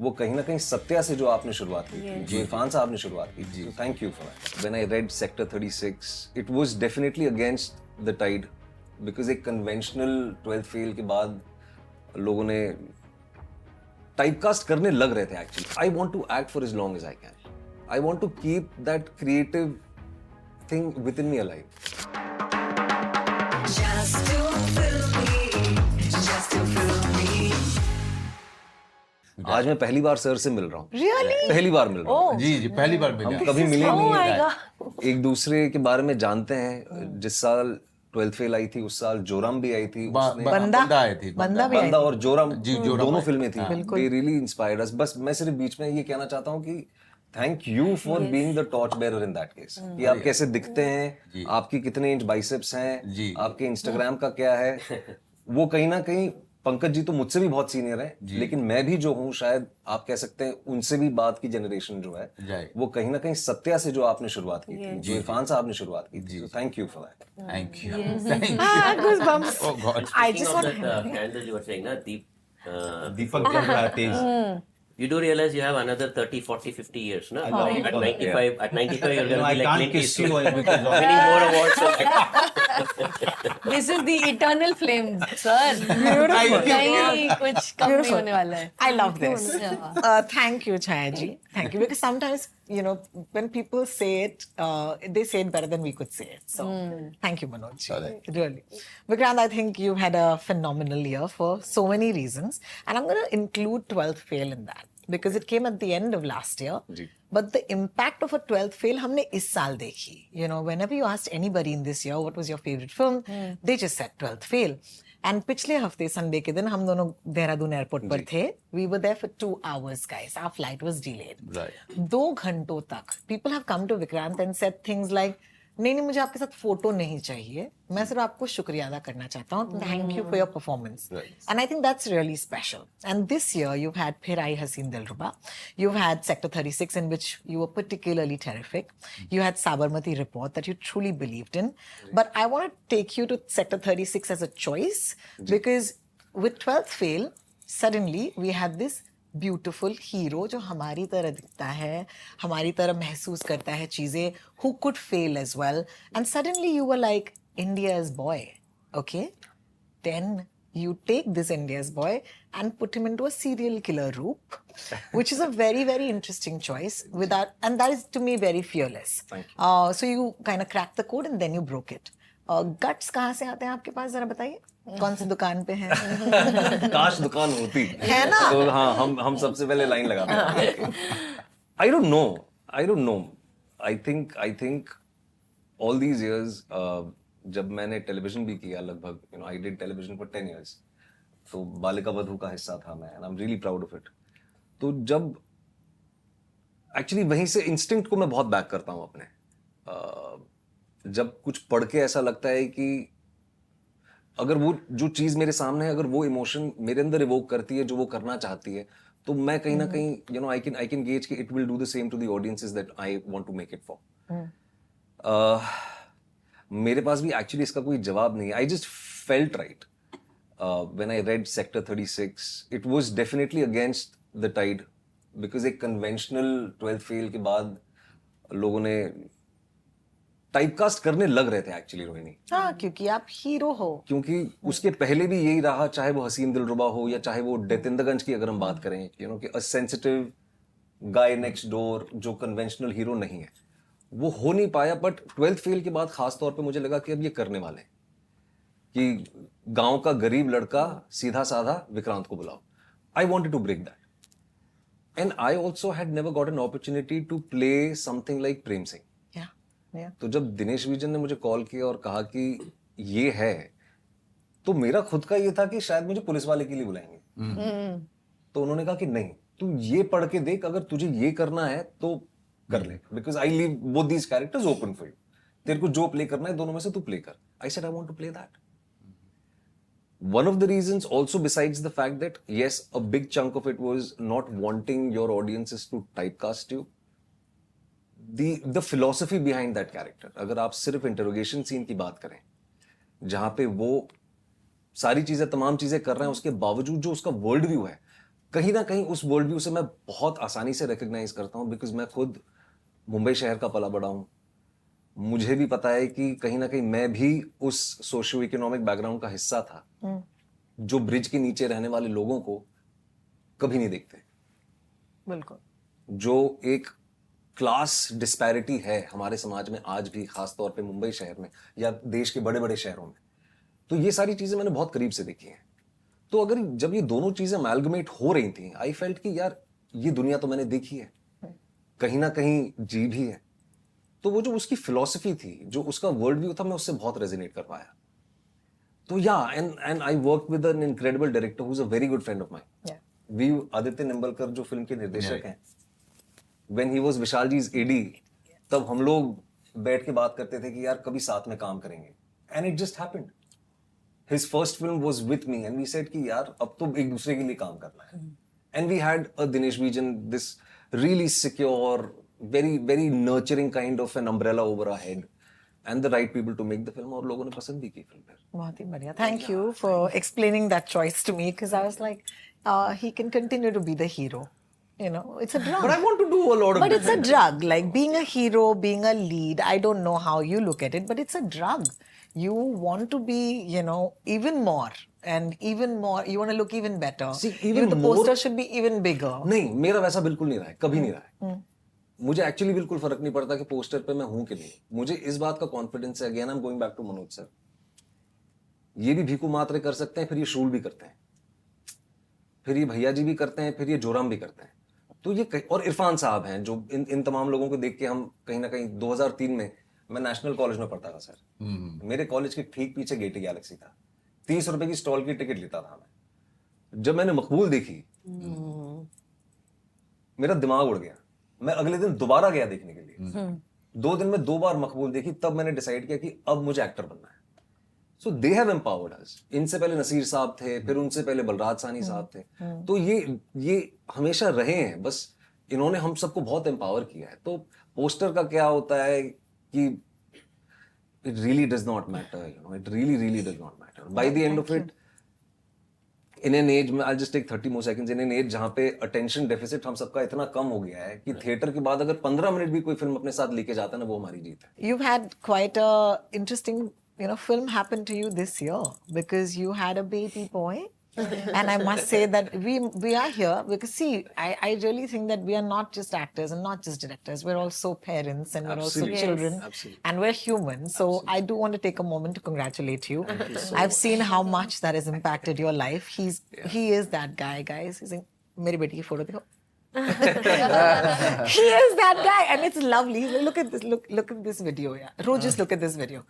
वो कहीं ना कहीं सत्या से जो आपने शुरुआत की थी, जो इरफान साहब ने शुरुआत की थी, thank you for that. When I read sector 36 it was definitely against the tide, because एक कन्वेंशनल 12th फेल के बाद लोगों ने टाइपकास्ट करने लग रहे थे। Actually I want to act for as long as I can, I want to keep that creative thing within me alive. Just to fill me, just to fill me. आज मैं पहली बार sir से मिल रहा हूँ। Really? पहली बार मिल रहा हूँ। जी पहली बार मिले हम कभी मिले Oh नहीं my हैं। God. एक दूसरे के बारे में जानते हैं। जिस साल 12th फेल आई थी उस साल जोरम भी आई थी। उसने बंदा आई थी बंदा भी आई बंदा थी। और जोरम जी, जोरम दोनों आई। फिल्में थी। बिल्कुल। They really inspired us। बस मैं सिर्फ बीच में ये कहना चाहता हूँ कि thank you for being the torch bearer in that case, कि आप कैसे दिखते हैं, आपकी कितने इंच बाइसेप्स हैं, जी। आपके इंस्टाग्राम का क्या है। वो कहीं ना कहीं पंकज जी तो मुझसे भी बहुत सीनियर है, लेकिन मैं भी जो हूँ शायद आप कह सकते हैं उनसे भी बाद की जनरेशन जो है, Right. वो कहीं ना कहीं सत्या से जो आपने शुरुआत की थी, जो इरफान साहब ने शुरुआत की थी, thank you for that. Thank you Ah, goosebumps. Oh God. I Speaking just of want that candle you were saying, na, Deepak jal raha है तेज. you do realize you have another 30, 40, 50 years, na? love At it. 95, at 95 you're No, going to I be like can't Clint kiss you Eastwood. because of Winning more awards. This is the eternal flame, sir. नहीं कुछ कम नहीं होने वाला है. I love this. Yeah. Thank you, Chaya ji. Thank you. Because sometimes, you know, when people say it, they say it better than we could say it. So, thank you, Manoj. Really. Vikrant, I think you had a phenomenal year for so many reasons. And I'm going to include 12th fail in that. Because it came at the end of last year. But the impact of a 12th fail हमने इस साल देखी. You know, whenever you asked anybody in this year what was your favorite film, they just said 12th fail. And पिछले हफ्ते Sunday के दिन हम दोनों देहरादून एयरपोर्ट पर थे. We were there for 2 hours, guys. Our flight was delayed. Right. 2 घंटों तक people have come to Vikrant and said things like, नहीं मुझे आपके साथ फोटो नहीं चाहिए, मैं सिर्फ आपको शुक्रिया अदा करना चाहता हूँ. Thank you for your performance. And I think that's really special. And this year you've had फिर आई हसीन दिलरुबा, you've had Sector 36 in which you were particularly terrific, you had Sabarmati Report that you truly believed in. But I want to take you to Sector 36 as a choice because with 12th fail suddenly we had this beautiful hero जो हमारी तरह दिखता है, हमारी तरह महसूस करता है चीजें, who could fail as well, and suddenly you were like India's boy, okay? Then you take this India's boy and put him into a serial killer route, which is a very, very interesting choice. And that is to me very fearless. Thank you. So you kind of cracked the code and then you broke it. Guts कहाँ से आते हैं आपके पास, जरा बताइए. कौन सी दुकान पे हैं? काश दुकान होती है ना? तो हाँ हम सबसे पहले लाइन लगाते हैं. I don't know. I think all these years जब मैंने टेलीविजन भी किया लगभग, you know, I did television for 10 years. तो बालिका वधू का हिस्सा था मैं, and I'm really proud of it. तो जब एक्चुअली वहीं से इंस्टिंक्ट को मैं बहुत बैक करता हूँ अपने. जब कुछ पढ़ के ऐसा लगता है कि अगर वो जो चीज मेरे सामने है, अगर वो इमोशन मेरे अंदर इवोक करती है जो वो करना चाहती है, तो मैं कहीं ना कहीं you know I can gauge कि it will do the same to the audiences that I want to make it for. मेरे पास भी एक्चुअली इसका कोई जवाब नहीं है. I just felt right when I read sector 36. It was definitely against the tide, because एक conventional 12th fail के बाद लोगों ने टाइपकास्ट करने लग रहे थे एक्चुअली रोहिणी. हाँ, क्योंकि आप हीरो हो. क्योंकि उसके पहले भी यही रहा, चाहे वो हसीन दिलरुबा हो या चाहे वो डेथ इन द गंज की अगर हम बात करें, यू नो कि a sensitive guy next door जो कन्वेंशनल हीरो नहीं है, वो हो नहीं पाया. बट 12th फेल के बाद खास तौर पे मुझे लगा कि अब ये करने वाले हैं कि गांव का गरीब लड़का सीधा साधा विक्रांत को बुलाओ. I wanted to break that and I also had never got an opportunity to play something like Prem Singh. Yeah. तो जब दिनेश विजन ने मुझे कॉल किया और कहा कि ये है, तो मेरा खुद का ये था कि शायद मुझे पुलिस वाले के लिए बुलाएंगे. तो उन्होंने कहा कि नहीं, तू ये पढ़ के देख, अगर तुझे ये करना है तो कर ले, because I leave both these characters open for you. तेरे को जो प्ले करना है दोनों में से तू प्ले कर. I said I want to play that. One of the reasons also besides the fact that yes, a big chunk of it was not wanting your audiences to typecast you. The philosophy behind that character, अगर आप सिर्फ interrogation scene की बात करें जहां पे वो सारी चीजें तमाम चीजें कर रहे हैं, उसके बावजूद जो उसका वर्ल्ड व्यू है कहीं ना कहीं उस वर्ल्ड व्यू से मैं बहुत आसानी से रिकग्नाइज करता हूँ, बिकॉज मैं खुद मुंबई शहर का पला बड़ा हूँ. मुझे भी पता है कि कहीं ना कहीं मैं भी उस सोशियो इकोनॉमिक बैकग्राउंड का हिस्सा था, जो ब्रिज के नीचे रहने वाले लोगों को कभी नहीं देखते. बिल्कुल. जो एक क्लास डिस्पैरिटी है हमारे समाज में आज भी, खास तौर पे मुंबई शहर में या देश के बड़े बड़े शहरों में, तो ये सारी चीजें मैंने बहुत करीब से देखी हैं. तो अगर जब ये दोनों चीजें अमैलगमेट हो रही थी, आई फेल्ट कि यार ये दुनिया तो मैंने देखी है, कहीं ना कहीं जी भी है. तो वो जो उसकी फिलॉसफी थी, जो उसका वर्ल्ड व्यू था, मैं उससे बहुत रेजोनेट कर पाया. तो yeah and I work with an incredible director who is a very good friend of mine. Yeah. We Aditya Nimbalkar जो फिल्म के निर्देशक हैं, when he was Vishal ji's AD, तब हम लोग बैठ के बात करते थे कि यार कभी साथ में काम करेंगे. And it just happened. His first film was with me and we said कि यार अब तो एक दूसरे के लिए काम करना है. And we had a Dinesh Vijan, this really secure, very very nurturing kind of an umbrella over our head and the right people to make the film, और लोगों ने पसंद भी की फिल्म फिर. बहुत ही बढ़िया. Thank you for explaining that choice to me, because I was like, he can continue to be the hero. You know, it's a drug. But I want to do a lot of But it's a drug. Like being a hero, being a lead. I don't know how you look at it, but it's a drug. You want to be, you know, even more and even more. You want to look even better. See, even the more- poster should be even bigger. नहीं, मेरा वैसा बिल्कुल नहीं रहा है, कभी नहीं रहा है. मुझे एक्चुअली बिल्कुल फर्क नहीं पड़ता कि पोस्टर पे मैं हूं कि नहीं. मुझे इस बात का कॉन्फिडेंस है, again I am going back to Manoj sir, ये भी भीखू मात्रे कर सकते हैं, फिर ये शूल भी करते हैं, फिर ये भैया जी भी करते हैं, फिर ये जोराम भी करते हैं. तो ये और इरफान साहब हैं, जो इन तमाम लोगों को देख के हम कहीं ना कहीं 2003 में मैं नेशनल कॉलेज में पढ़ता था सर. मेरे कॉलेज के ठीक पीछे गेटी गैलेक्सी था. 30 रुपए की स्टॉल की टिकट लेता था मैं. जब मैंने मकबूल देखी, मेरा दिमाग उड़ गया. मैं अगले दिन दोबारा गया देखने के लिए. 2 दिन में 2 बार मकबूल देखी. तब मैंने डिसाइड किया कि अब मुझे एक्टर बनना है. सो दे हैव एम्पावर्ड अस. इनसे पहले नसीर साहब थे, फिर उनसे पहले बलराज सानी साहब थे. तो ये हमेशा रहे हैं. बस इन्होंने हम सबको बहुत एम्पावर किया है. तो पोस्टर का क्या होता है कि it really does not matter, you know, it really does not matter. By the end of it, in an age में, I just take 30 more seconds, in an age जहां पे अटेंशन डेफिसिट हम सबका इतना कम हो गया है कि थिएटर के बाद अगर 15 मिनट भी कोई फिल्म अपने साथ लेके जाता है ना, वो हमारी जीत है. You've had quite a interesting, you know, film happen to you this year, because you had a baby boy. And I must say that we are here because, see, I really think that we are not just actors and not just directors. We're also parents and we're also Absolutely. children. Absolutely. And we're human. So I do want to take a moment to congratulate you. I've seen how much that has impacted your life. He is that guy, guys. He's in, मेरी बेटी की photo देखो. He is that guy, and it's lovely. Look at this. Look at this video. Yeah, Ro, just look at this video.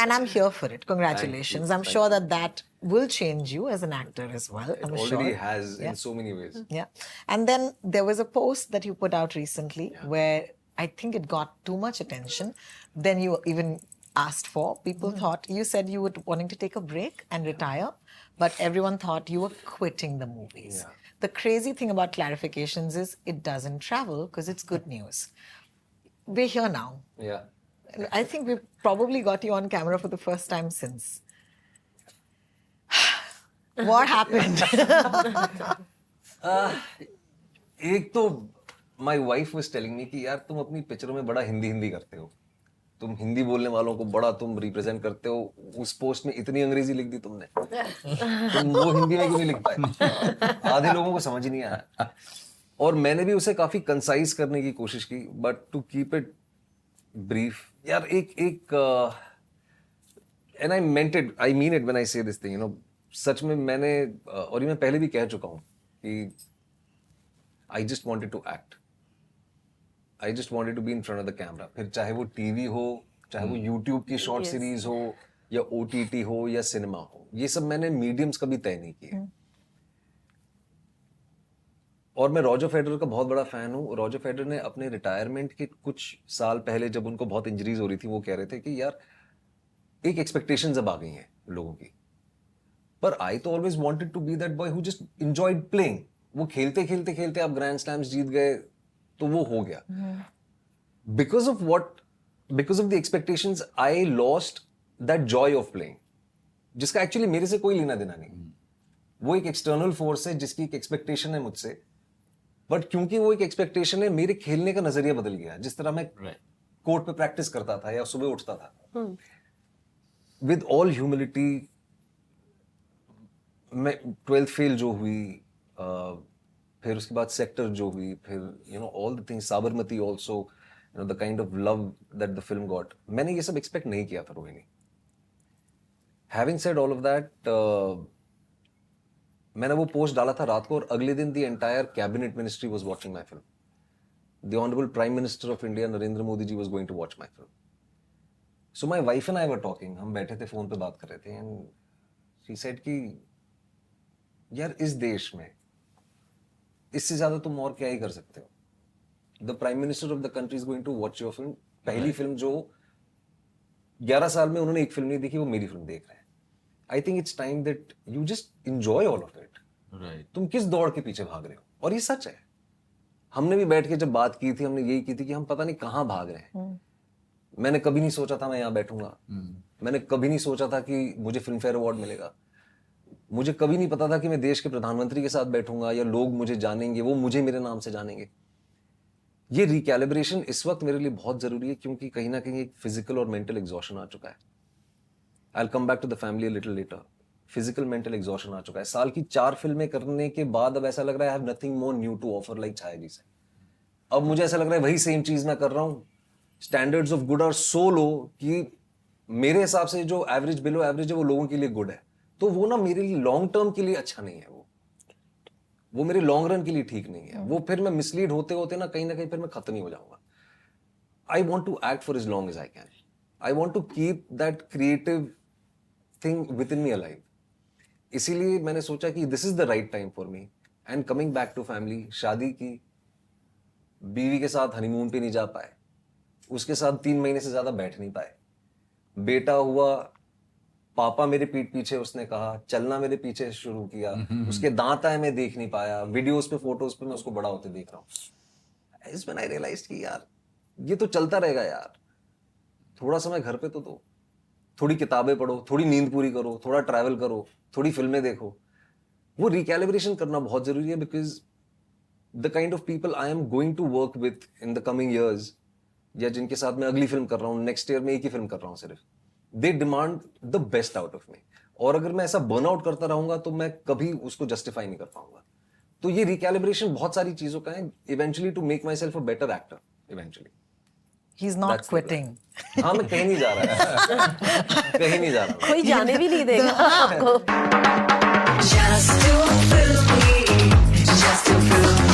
And I'm here for it. Congratulations. I'm sure that will change you as an actor as well. It I'm already sure. has Yeah. in so many ways. Yeah. And then there was a post that you put out recently where I think it got too much attention than you even asked for. People thought you said you were wanting to take a break and retire, but everyone thought you were quitting the movies. Yeah. The crazy thing about clarifications is it doesn't travel because it's good news. We're here now. Yeah. I think we've probably got you on camera for the first time since. What happened? एक तो my wife was telling me कि यार तुम अपनी पिक्चरों में बड़ा हिंदी करते हो, तुम हिंदी बोलने वालों को बड़ा तुम रिप्रेजेंट करते हो. उस पोस्ट में इतनी अंग्रेजी लिख दी तुमने, तुम वो हिंदी में क्यों नहीं लिख पाए? आधे लोगों को समझ ही नहीं आया. और मैंने भी उसे काफी कंसाइज करने की कोशिश की, but to keep it brief, यार एक and I meant it, I mean it when I say this thing, you know. सच में मैंने, और ये मैं पहले भी कह चुका हूं कि I just wanted to act. I just wanted to be in front of the camera. फिर चाहे वो टीवी हो, चाहे वो यूट्यूब की शॉर्ट सीरीज हो, या ओटीटी हो, या सिनेमा हो, ये सब मैंने मीडियम्स कभी तय नहीं किए. और मैं रॉजर फेडरर का बहुत बड़ा फैन हूँ. रॉजर फेडरर ने अपने रिटायरमेंट के कुछ साल पहले, जब उनको बहुत इंजरीज हो रही थी, वो कह रहे थे कि यार एक एक्सपेक्टेशंस अब आ गई हैं लोगों की, पर आई तो always wanted to be that boy who just enjoyed playing. वो खेलते खेलते आप ग्रैंड स्लैम्स जीत गए, तो वो हो गया. Because of the expectations I lost that Joy of playing, जिसका एक्चुअली मेरे से कोई लेना देना नहीं. वो एक एक्सटर्नल फोर्स है जिसकी एक एक्सपेक्टेशन है मुझसे, बट क्योंकि वो एक एक्सपेक्टेशन है, मेरे खेलने का नजरिया बदल गया। जिस तरह मैं Right. कोर्ट पे प्रैक्टिस करता था या सुबह उठता था, विद ऑल ह्यूमिलिटी, मैं 12th फेल जो हुई, फिर उसके बाद सेक्टर जो हुई, फिर all the things, Sabarmati also, the kind of love that the film got, मैंने ये सब एक्सपेक्ट नहीं किया था Rohini. Having said all of that, मैंने वो पोस्ट डाला था रात को, और अगले दिन the entire cabinet ministry was watching my film. The honourable prime minister of India Narendra Modi ji was going to watch my film. So my wife and I were talking, हम बैठे थे फोन पे बात कर रहे थे, एंड शी सेड कि यार इस देश में इससे ज्यादा तुम और क्या ही कर सकते हो। The prime minister of the country is going to watch your film. पहली फिल्म जो 11 साल में उन्होंने एक फिल्म नहीं देखी, वो मेरी फिल्म देख रहे हैं। I think it's time that you just enjoy all of it. Right. तुम किस दौड़ के पीछे भाग रहे हो? और ये सच है। हमने भी बैठ के जब बात की थी, हमने यही की थी कि हम पता नहीं कहाँ भाग रहे हैं। मैंने कभी नहीं सोचा था मैं यहाँ बैठूंगा। मैंने कभी नहीं सोचा था कि मुझे फिल्म फेयर अवार्ड मिलेगा। मुझे कभी नहीं पता था कि मैं देश के प्रधानमंत्री के साथ बैठूंगा या लोग मुझे जानेंगे, वो मुझे मेरे नाम से जानेंगे। ये रिकैलिब्रेशन इस वक्त मेरे लिए बहुत जरूरी है, क्योंकि कहीं ना कहीं एक फिजिकल और मेंटल एग्जॉशन आ चुका है। I will come back to the family little later. Physical mental exhaustion आ चुका है। साल की 4 फिल्में करने के बाद अब ऐसा लग रहा है I have nothing more new to offer, like Chhaya ji से। अब मुझे ऐसा लग रहा है वही सेम चीज मैं कर रहा हूँ। Standards of good are so low कि मेरे हिसाब से जो एवरेज बिलो एवरेज है वो लोगों के लिए गुड है, तो वो ना मेरे लिए लॉन्ग टर्म के लिए अच्छा नहीं है। वो मेरे लॉन्ग रन के लिए ठीक नहीं है। वो फिर मैं मिसलीड होते होते ना कहीं फिर मैं खत्म ही हो जाऊंगा। I want to act for as long as I can. I want to keep that creative thing within me alive. इसीलिए मैंने सोचा कि this is the right time for me. And coming back to family, शादी की, बीवी के साथ honeymoon पे नहीं जा पाए, उसके साथ 3 महीने से ज्यादा बैठ नहीं पाए। बेटा हुआ, पापा मेरे पीठ पीछे, उसने कहा चलना मेरे पीछे शुरू किया। उसके दांत आए, मैं देख नहीं पाया। वीडियोस पे, फोटोज पे मैं उसको बड़ा होते देख रहा हूँ। इस व्हेन आई रियलाइज्ड कि यार ये तो चलता रहेगा यार, थोड़ा समय घर पे तो दो। थोड़ी किताबें पढ़ो, थोड़ी नींद पूरी करो, थोड़ा ट्रैवल करो, थोड़ी फिल्में देखो। वो रिकैलिब्रेशन करना बहुत जरूरी है, because the kind of people I am going to work with in the coming years, या जिनके साथ मैं अगली फिल्म कर रहा हूँ, नेक्स्ट ईयर में एक ही फिल्म कर रहा हूँ सिर्फ, they demand the best out of me. और अगर मैं ऐसा बर्न आउट करता रहूंगा तो मैं कभी उसको जस्टिफाई नहीं कर पाऊंगा। तो ये रिकैलिब्रेशन बहुत सारी चीजों का है, eventually to make myself a better actor eventually. He's not That's the quitting. हाँ, मैं कहीं नहीं जा रहा कहीं नहीं जा रहा। कोई जाने भी नहीं देगा आपको। Just to feel me, just to feel me.